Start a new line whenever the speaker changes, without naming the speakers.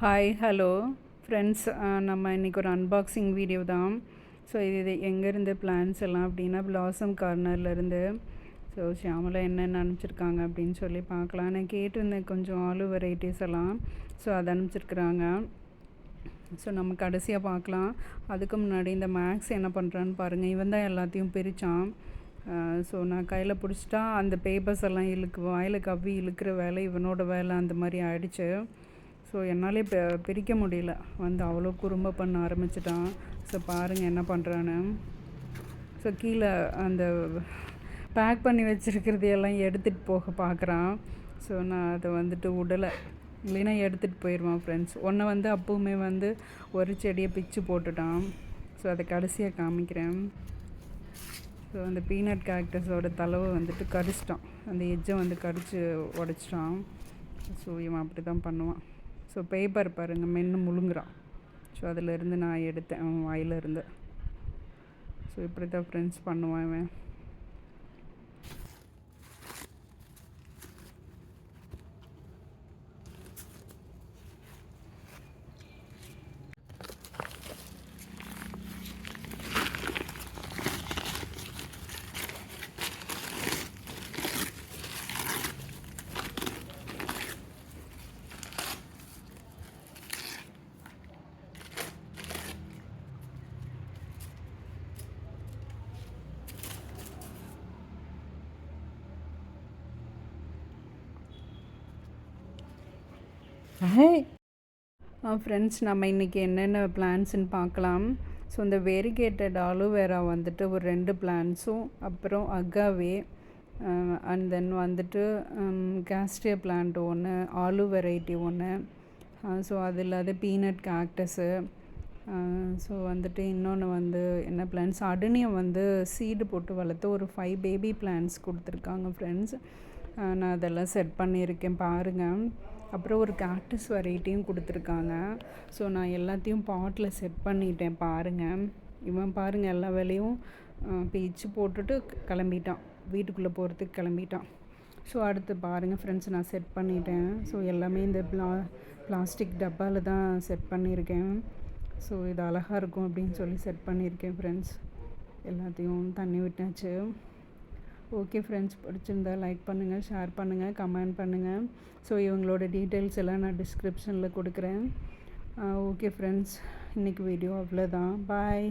Hi hello friends, நம்ம இன்றைக்கி ஒரு அன்பாக்சிங் வீடியோ தான். ஸோ இது எங்கேருந்து பிளான்ஸ் எல்லாம் அப்படின்னா பிளாசம் கார்னர்லேருந்து. ஸோ ஷியாமலா என்னென்ன அனுப்பிச்சிருக்காங்க அப்படின்னு சொல்லி பார்க்கலாம். நான் கேட்டிருந்தேன் கொஞ்சம் ஆலு வெரைட்டிஸ் எல்லாம். ஸோ அதை அனுப்பிச்சிருக்குறாங்க. ஸோ நம்ம கடைசியாக பார்க்கலாம். அதுக்கு முன்னாடி இந்த மேக்ஸ் என்ன பண்ணுறான்னு பாருங்கள். இவன் தான் எல்லாத்தையும் பிரித்தான். ஸோ நான் கையில் பிடிச்சிட்டா அந்த பேப்பர்ஸ் எல்லாம் வாயில் கவ்வி இழுக்கிற வேலை இவனோட வேலை அந்த மாதிரி ஆயிடுச்சு. ஸோ என்னாலே பிரிக்க முடியல. அவ்வளோ குறும்ப பண்ண ஆரம்பிச்சிட்டான். ஸோ பாருங்கள் என்ன பண்ணுறான்னு. ஸோ கீழே அந்த பேக் பண்ணி வச்சுருக்கிறதையெல்லாம் எடுத்துகிட்டு போக பார்க்குறான். ஸோ நான் அதை விடலை, இல்லைன்னா எடுத்துகிட்டு போயிடுவான் ஃப்ரெண்ட்ஸ். ஒன்றை அப்பவுமே ஒரு செடியை பிச்சு போட்டுட்டான். ஸோ அதை கடைசியாக காமிக்கிறேன். ஸோ அந்த பீனட் கேக்டஸோட தலைவை கடிச்சிட்டான். அந்த எஜ்ஜை கடிச்சு உடச்சிட்டான். ஸோ இவன் அப்படி தான் பண்ணுவான். ஸோ பேப்பர் பாருங்கள் மென்று முழுங்குறான். ஸோ அதிலேருந்து நான் எடுத்தேன் அவன் வாயிலிருந்து. ஸோ இப்படி தான் ஃப்ரெண்ட்ஸ் பண்ணுவான் இவன். ஃப்ரெண்ட்ஸ், நம்ம இன்றைக்கி என்னென்ன பிளான்ட்ஸ்ன்னு பார்க்கலாம். ஸோ இந்த வெரிகேட்டட் ஆலோவேரா ஒரு 2 பிளான்ட்ஸும், அப்புறம் அகாவே, அண்ட் தென் கேஸ்டியா பிளான்ட் ஒன்று, ஆலு வெரைட்டி ஒன்று. ஸோ அது இல்லாத பீனட் கேக்டஸு. ஸோ இன்னொன்று என்ன பிளான்ட்ஸ், அடுனியம் சீடு போட்டு வளர்த்து ஒரு 5 பேபி பிளான்ட்ஸ் கொடுத்துருக்காங்க ஃப்ரெண்ட்ஸ். நான் அதெல்லாம் செட் பண்ணியிருக்கேன் பாருங்கள். அப்புறம் ஒரு கேக்டஸ் வெரைட்டியும் கொடுத்துருக்காங்க. ஸோ நான் எல்லாத்தையும் பாட்டில் செட் பண்ணிட்டேன் பாருங்கள். இவன் பாருங்கள் எல்லா வேலையும் பிச்சு போட்டுட்டு கிளம்பிட்டான், வீட்டுக்குள்ளே போகிறதுக்கு கிளம்பிட்டான். ஸோ அடுத்து பாருங்கள் ஃப்ரெண்ட்ஸ், நான் செட் பண்ணிட்டேன். ஸோ எல்லாமே இந்த பிளாஸ்டிக் டப்பாவில் தான் செட் பண்ணியிருக்கேன். ஸோ இது அழகாக இருக்கும் அப்படின்னு சொல்லி செட் பண்ணியிருக்கேன் ஃப்ரெண்ட்ஸ். எல்லாத்தையும் தண்ணி விட்டாச்சு. ஓகே ஃப்ரெண்ட்ஸ், பிடிச்சிருந்தா லைக் பண்ணுங்கள், ஷேர் பண்ணுங்கள், கமெண்ட் பண்ணுங்கள். ஸோ இவங்களோட டீட்டெயில்ஸ் எல்லாம் நான் டிஸ்கிரிப்ஷனில் கொடுக்குறேன். ஓகே ஃப்ரெண்ட்ஸ், இன்றைக்கி வீடியோ அவ்வளோதான். பாய்.